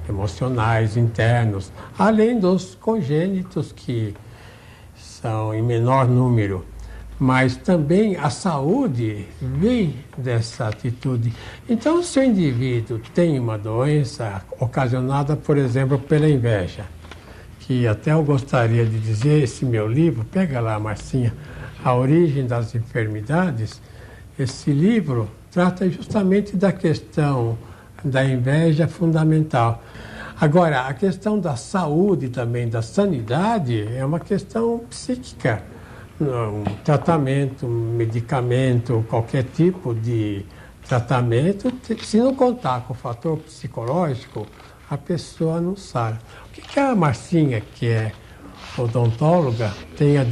Emocionais, internos, além dos congênitos que são em menor número, mas também a saúde vem dessa atitude. Então, se o indivíduo tem uma doença ocasionada, por exemplo, pela inveja, que até eu gostaria de dizer, esse meu livro, pega lá, Marcinha, A Origem das Enfermidades, esse livro trata justamente da questão da inveja fundamental. Agora, a questão da saúde também, da sanidade, é uma questão psíquica. Um tratamento, um medicamento, qualquer tipo de tratamento, se não contar com o fator psicológico, a pessoa não sabe. O que a Marcinha, que é odontóloga, tem a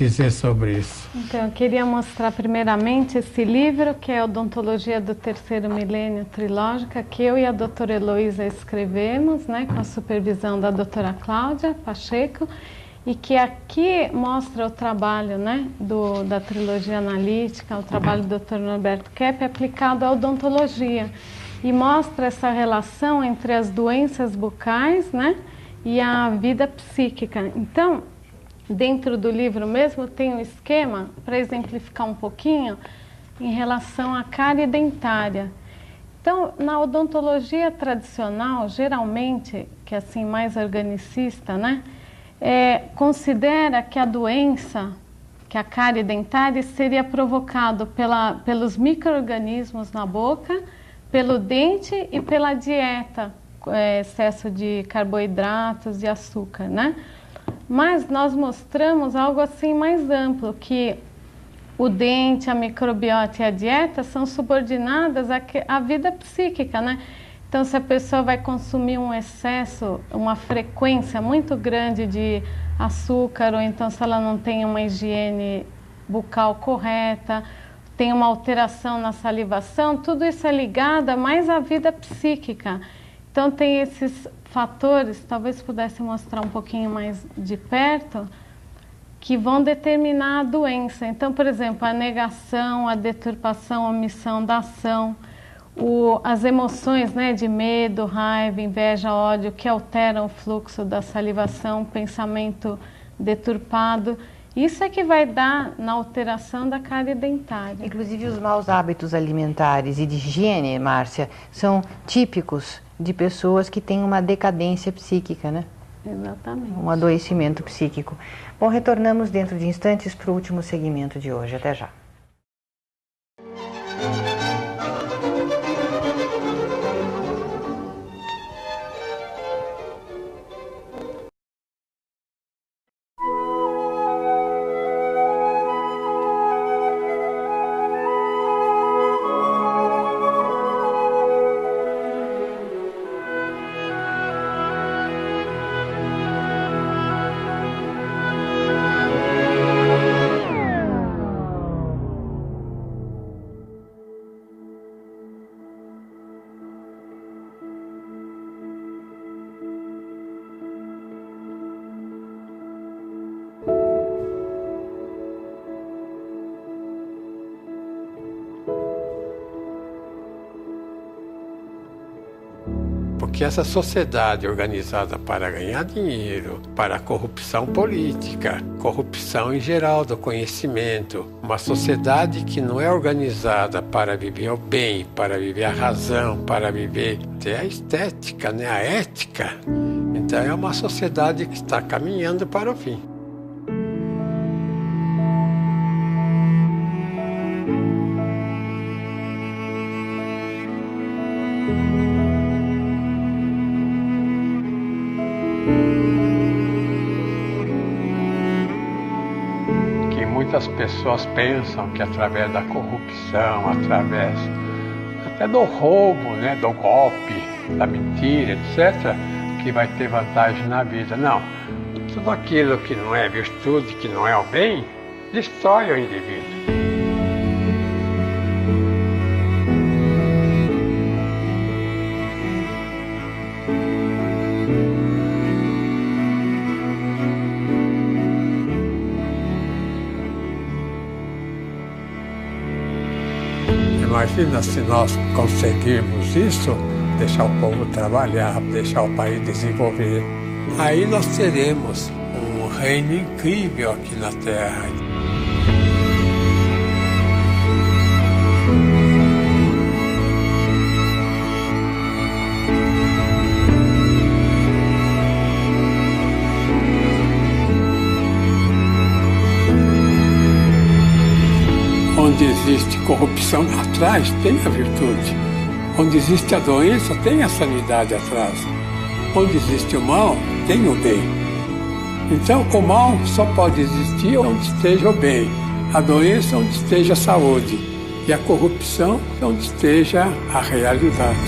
dizer sobre isso? Então, eu queria mostrar primeiramente esse livro, que é Odontologia do Terceiro Milênio Trilógica, que eu e a doutora Heloísa escrevemos, né, com a supervisão da doutora Cláudia Pacheco, e que aqui mostra o trabalho, né, da trilogia analítica, o trabalho do Dr. Norberto Kepp aplicado à odontologia, e mostra essa relação entre as doenças bucais, né, e a vida psíquica. Então, dentro do livro mesmo tem um esquema para exemplificar um pouquinho em relação à cárie dentária. Então, na odontologia tradicional, geralmente, que é assim mais organicista, né, considera que a doença, que a cárie dentária, seria provocado pelos micro-organismos na boca, pelo dente e pela dieta, excesso de carboidratos e açúcar, né? Mas nós mostramos algo assim mais amplo, que o dente, a microbiota e a dieta são subordinadas à vida psíquica, né? Então, se a pessoa vai consumir um excesso, uma frequência muito grande de açúcar, ou então se ela não tem uma higiene bucal correta, tem uma alteração na salivação, tudo isso é ligado mais à vida psíquica. Então, tem esses fatores, talvez pudesse mostrar um pouquinho mais de perto, que vão determinar a doença. Então, por exemplo, a negação, a deturpação, a omissão da ação, as emoções, né, de medo, raiva, inveja, ódio, que alteram o fluxo da salivação, pensamento deturpado. Isso é que vai dar na alteração da cárie dentária. Inclusive os maus hábitos alimentares e de higiene, Márcia, são típicos de pessoas que têm uma decadência psíquica, né? Exatamente. Um adoecimento psíquico. Bom, retornamos dentro de instantes para o último segmento de hoje. Até já. Porque essa sociedade organizada para ganhar dinheiro, para a corrupção política, corrupção em geral do conhecimento, uma sociedade que não é organizada para viver o bem, para viver a razão, para viver até a estética, né, a ética, então é uma sociedade que está caminhando para o fim. Muitas pessoas pensam que através da corrupção, através até do roubo, né, do golpe, da mentira, etc., que vai ter vantagem na vida. Não. Tudo aquilo que não é virtude, que não é o bem, destrói o indivíduo. Imagina se nós conseguirmos isso, deixar o povo trabalhar, deixar o país desenvolver. Aí nós teremos um reino incrível aqui na Terra. Onde existe corrupção atrás, tem a virtude. Onde existe a doença, tem a sanidade atrás. Onde existe o mal, tem o bem. Então, o mal só pode existir onde esteja o bem. A doença, onde esteja a saúde. E a corrupção, onde esteja a realidade.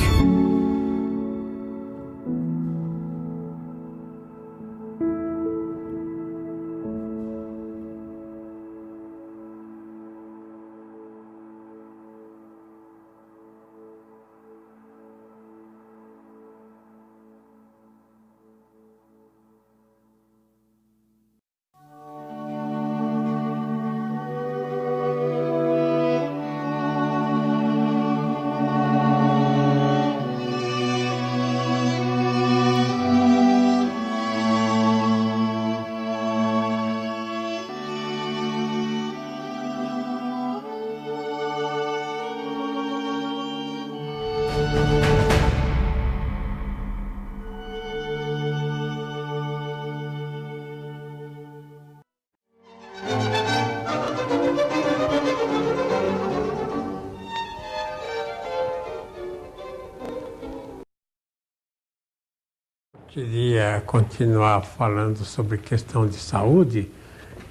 Queria continuar falando sobre questão de saúde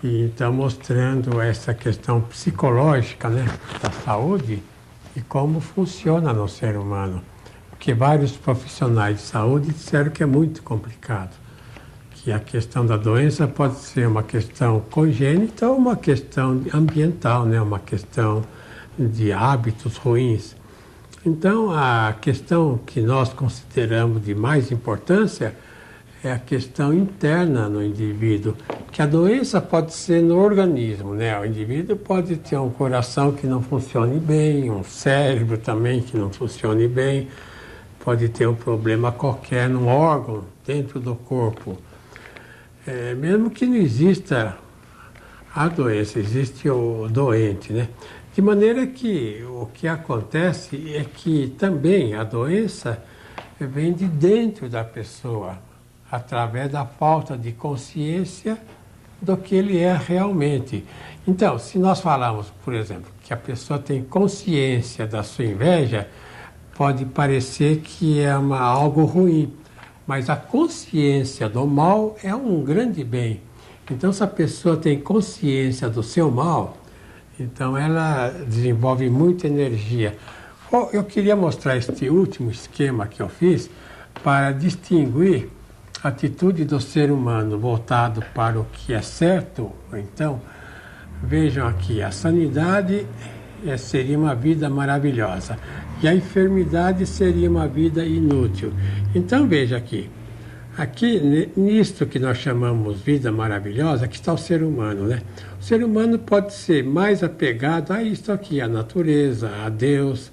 e então mostrando essa questão psicológica, né, da saúde e como funciona no ser humano. Porque vários profissionais de saúde disseram que é muito complicado, que a questão da doença pode ser uma questão congênita ou uma questão ambiental, né, uma questão de hábitos ruins. Então, a questão que nós consideramos de mais importância é a questão interna no indivíduo, que a doença pode ser no organismo, né? O indivíduo pode ter um coração que não funcione bem, um cérebro também que não funcione bem, pode ter um problema qualquer num órgão dentro do corpo. Mesmo que não exista a doença, existe o doente, né? De maneira que o que acontece é que também a doença vem de dentro da pessoa, através da falta de consciência do que ele é realmente. Então, se nós falamos, por exemplo, que a pessoa tem consciência da sua inveja, pode parecer que é algo ruim, mas a consciência do mal é um grande bem. Então, se a pessoa tem consciência do seu mal, então ela desenvolve muita energia. Eu queria mostrar este último esquema que eu fiz para distinguir a atitude do ser humano voltado para o que é certo. Então, vejam aqui, a sanidade seria uma vida maravilhosa e a enfermidade seria uma vida inútil. Então, veja aqui, nisto que nós chamamos vida maravilhosa, aqui está o ser humano, né? O ser humano pode ser mais apegado a isto aqui, a natureza, a Deus,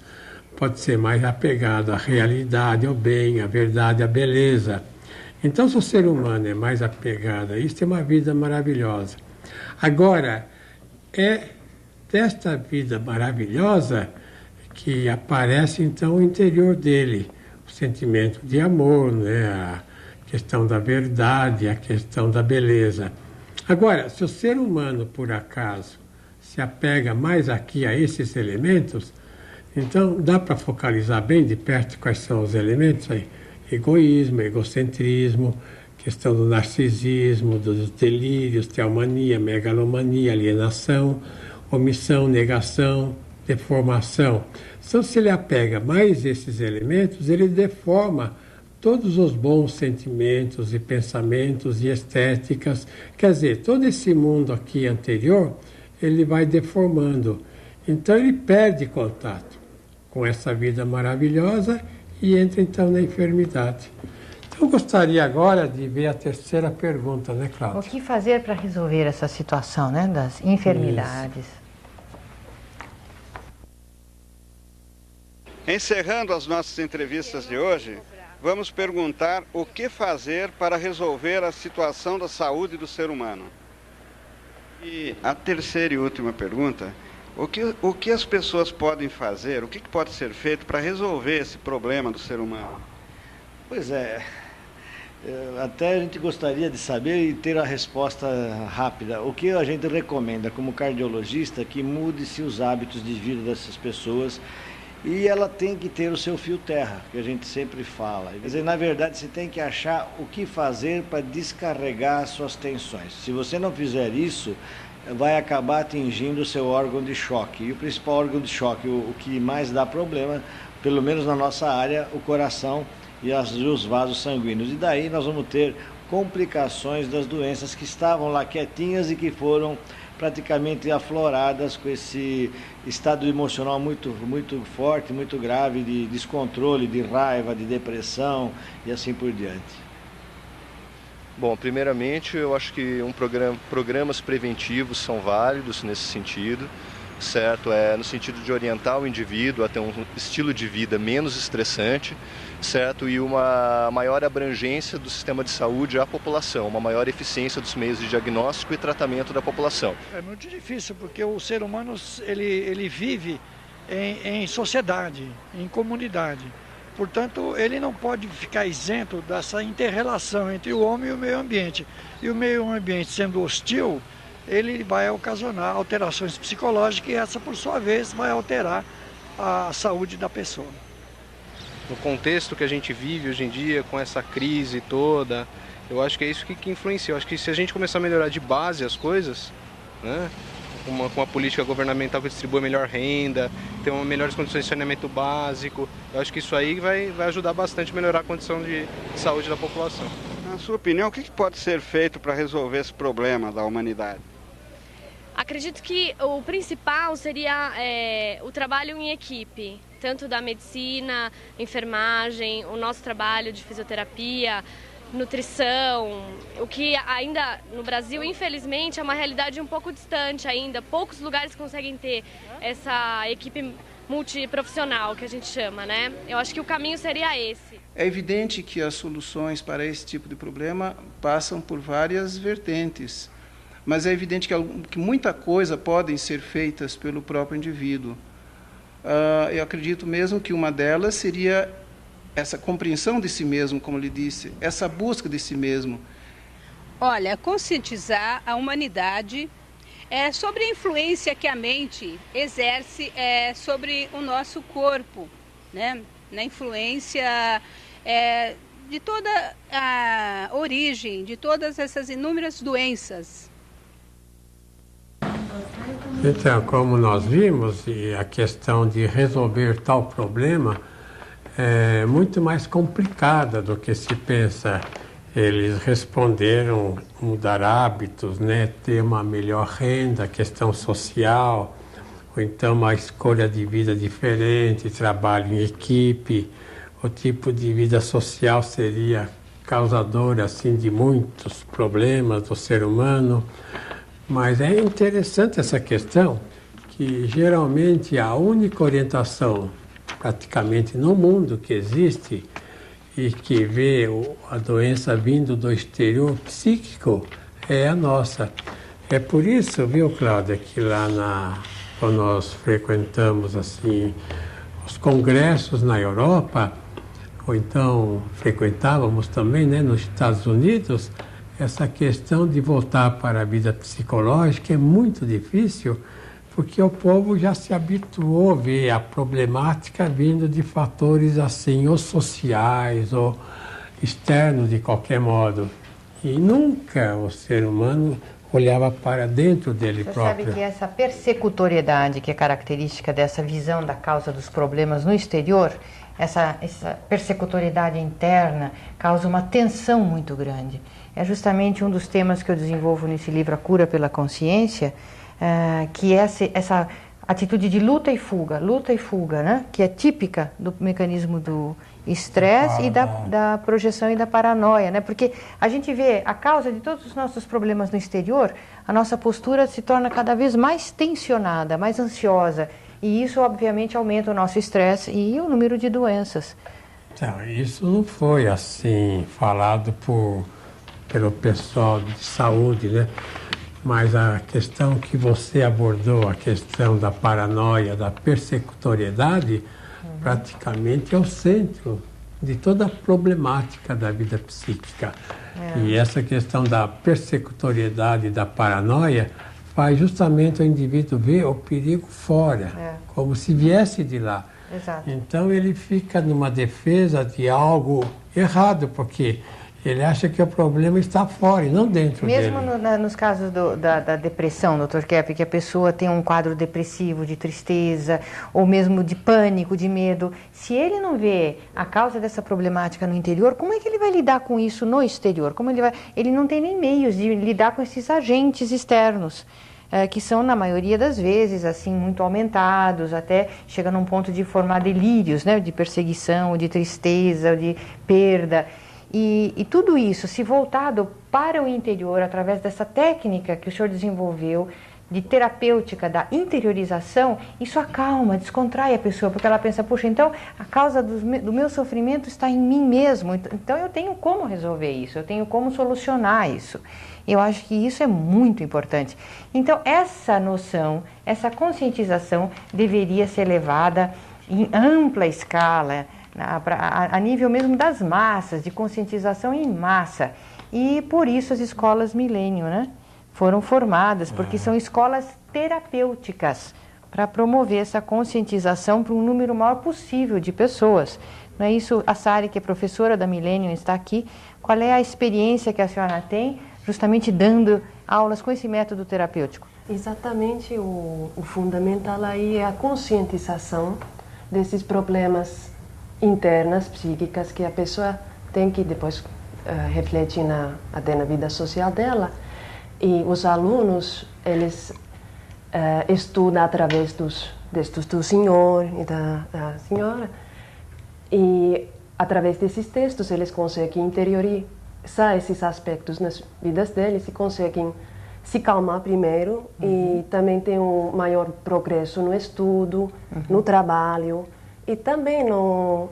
pode ser mais apegado à realidade, ao bem, à verdade, à beleza. Então, se o ser humano é mais apegado a isso, é uma vida maravilhosa. Agora, é desta vida maravilhosa que aparece, então, o interior dele, o sentimento de amor, né? A questão da verdade, a questão da beleza. Agora, se o ser humano, por acaso, se apega mais aqui a esses elementos, então dá para focalizar bem de perto quais são os elementos aí. Egoísmo, egocentrismo, questão do narcisismo, dos delírios, teomania, megalomania, alienação, omissão, negação, deformação. Então, se ele apega mais esses elementos, ele deforma todos os bons sentimentos e pensamentos e estéticas. Quer dizer, todo esse mundo aqui anterior, ele vai deformando. Então, ele perde contato com essa vida maravilhosa e entra, então, na enfermidade. Então, eu gostaria agora de ver a terceira pergunta, né, Cláudia? O que fazer para resolver essa situação, né, das enfermidades? Encerrando as nossas entrevistas de hoje, vamos perguntar o que fazer para resolver a situação da saúde do ser humano. E a terceira e última pergunta, o que as pessoas podem fazer, o que pode ser feito para resolver esse problema do ser humano? Pois é, até a gente gostaria de saber e ter a resposta rápida. O que a gente recomenda como cardiologista que mude-se os hábitos de vida dessas pessoas. E ela tem que ter o seu fio terra, que a gente sempre fala. Quer dizer, na verdade, você tem que achar o que fazer para descarregar as suas tensões. Se você não fizer isso, vai acabar atingindo o seu órgão de choque. E o principal órgão de choque, o que mais dá problema, pelo menos na nossa área, o coração e os vasos sanguíneos. E daí nós vamos ter complicações das doenças que estavam lá quietinhas e que foram praticamente afloradas com esse estado emocional muito forte, muito grave, de descontrole, de raiva, de depressão e assim por diante. Bom, primeiramente eu acho que programas preventivos são válidos nesse sentido, certo? No sentido de orientar o indivíduo a ter um estilo de vida menos estressante, certo? E uma maior abrangência do sistema de saúde à população, uma maior eficiência dos meios de diagnóstico e tratamento da população. É muito difícil, porque o ser humano ele vive em sociedade, em comunidade. Portanto, ele não pode ficar isento dessa inter-relação entre o homem e o meio ambiente. E o meio ambiente sendo hostil, ele vai ocasionar alterações psicológicas e essa, por sua vez, vai alterar a saúde da pessoa. no contexto que a gente vive hoje em dia, com essa crise toda, eu acho que é isso que influencia. Eu acho que se a gente começar a melhorar de base as coisas, né, com uma política governamental que distribua melhor renda, ter melhores condições de saneamento básico, eu acho que isso aí vai ajudar bastante a melhorar a condição de saúde da população. Na sua opinião, o que pode ser feito para resolver esse problema da humanidade? Acredito que o principal seria o trabalho em equipe, tanto da medicina, enfermagem, o nosso trabalho de fisioterapia, nutrição, o que ainda no Brasil, infelizmente, é uma realidade um pouco distante ainda. Poucos lugares conseguem ter essa equipe multiprofissional, que a gente chama, né? Eu acho que o caminho seria esse. É evidente que as soluções para esse tipo de problema passam por várias vertentes, mas é evidente que muita coisa podem ser feitas pelo próprio indivíduo. Eu acredito mesmo que uma delas seria essa compreensão de si mesmo, como lhe disse, essa busca de si mesmo. Olha, conscientizar a humanidade sobre a influência que a mente exerce sobre o nosso corpo, né? Na influência de toda a origem, de todas essas inúmeras doenças. Então, como nós vimos, e a questão de resolver tal problema é muito mais complicada do que se pensa. Eles responderam mudar hábitos, né, ter uma melhor renda, questão social, ou então uma escolha de vida diferente, trabalho em equipe. O tipo de vida social seria causador assim de muitos problemas do ser humano. Mas é interessante essa questão, que geralmente a única orientação praticamente no mundo que existe e que vê a doença vindo do exterior psíquico é a nossa. É por isso, viu, Cláudia, que lá quando nós frequentamos assim os congressos na Europa, ou então frequentávamos também, né, nos Estados Unidos, essa questão de voltar para a vida psicológica é muito difícil, porque o povo já se habituou a ver a problemática vindo de fatores assim, ou sociais, ou externos de qualquer modo. E nunca o ser humano olhava para dentro dele próprio. Você sabe que essa persecutoriedade, que é característica dessa visão da causa dos problemas no exterior, essa persecutoriedade interna causa uma tensão muito grande. É justamente um dos temas que eu desenvolvo nesse livro, A Cura pela Consciência, que é essa atitude de luta e fuga, né? Que é típica do mecanismo do estresse e da projeção e da paranoia, né? Porque a gente vê a causa de todos os nossos problemas no exterior, a nossa postura se torna cada vez mais tensionada, mais ansiosa, e isso obviamente aumenta o nosso estresse e o número de doenças. Então, isso não foi assim falado pelo pessoal de saúde, né? Mas a questão que você abordou, a questão da paranoia, da persecutoriedade, praticamente é o centro de toda a problemática da vida psíquica. E essa questão da persecutoriedade e da paranoia faz justamente o indivíduo ver o perigo fora, como se viesse de lá. Exato. Então ele fica numa defesa de algo errado, porque ele acha que o problema está fora e não dentro dele. Mesmo nos casos da depressão, Dr. Kepp, que a pessoa tem um quadro depressivo, de tristeza, ou mesmo de pânico, de medo, se ele não vê a causa dessa problemática no interior, como é que ele vai lidar com isso no exterior? Ele não tem nem meios de lidar com esses agentes externos, que são, na maioria das vezes, assim, muito aumentados, até chega num ponto de formar delírios, né, de perseguição, de tristeza, de perda. E tudo isso, se voltado para o interior, através dessa técnica que o senhor desenvolveu, de terapêutica da interiorização, isso acalma, descontrai a pessoa, porque ela pensa, puxa, então a causa do meu sofrimento está em mim mesmo, então eu tenho como resolver isso, eu tenho como solucionar isso. Eu acho que isso é muito importante. Então, essa noção, essa conscientização deveria ser levada em ampla escala, a nível mesmo das massas, de conscientização em massa. E por isso as escolas Milênio, né, foram formadas, porque são escolas terapêuticas, para promover essa conscientização para um número maior possível de pessoas. Não é isso? A Sari, que é professora da Millennium, está aqui. Qual é a experiência que a senhora tem justamente dando aulas com esse método terapêutico? Exatamente, o fundamental aí é a conscientização desses problemas internos, psíquicas, que a pessoa tem que depois refletir até na vida social dela. E os alunos, eles estudam através dos textos do senhor e da senhora, e através desses textos eles conseguem interiorizar esses aspectos nas vidas deles e conseguem se calmar primeiro e também ter um maior progresso no estudo, no trabalho e também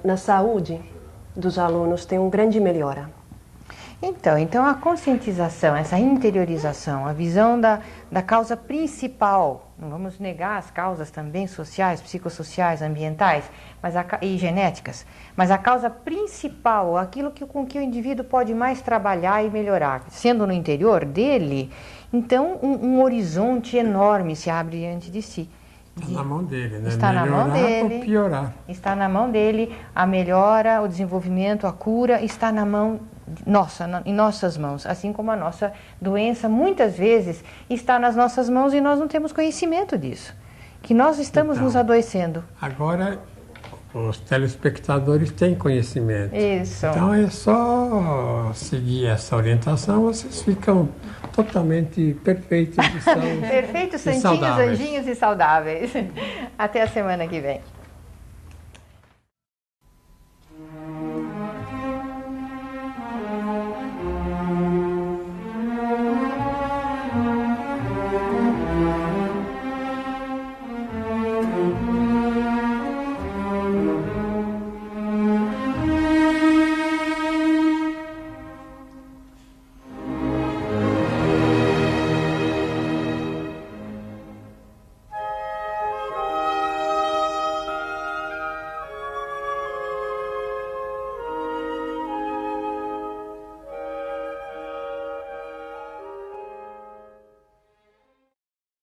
na saúde dos alunos tem uma grande melhora. Então a conscientização, essa interiorização, a visão da causa principal, não vamos negar as causas também sociais, psicossociais, ambientais e genéticas, mas a causa principal, aquilo com que o indivíduo pode mais trabalhar e melhorar, sendo no interior dele, então um horizonte enorme se abre diante de si. Está na mão dele, né? Está na mão dele. Ou piorar. Está na mão dele, a melhora, o desenvolvimento, a cura está na mão em nossas mãos, assim como a nossa doença muitas vezes está nas nossas mãos e nós não temos conhecimento disso, que nós estamos nos adoecendo. Agora, os telespectadores têm conhecimento. Isso. Então é só seguir essa orientação, vocês ficam totalmente perfeitos e perfeitos, santinhos, anjinhos e saudáveis. Até a semana que vem.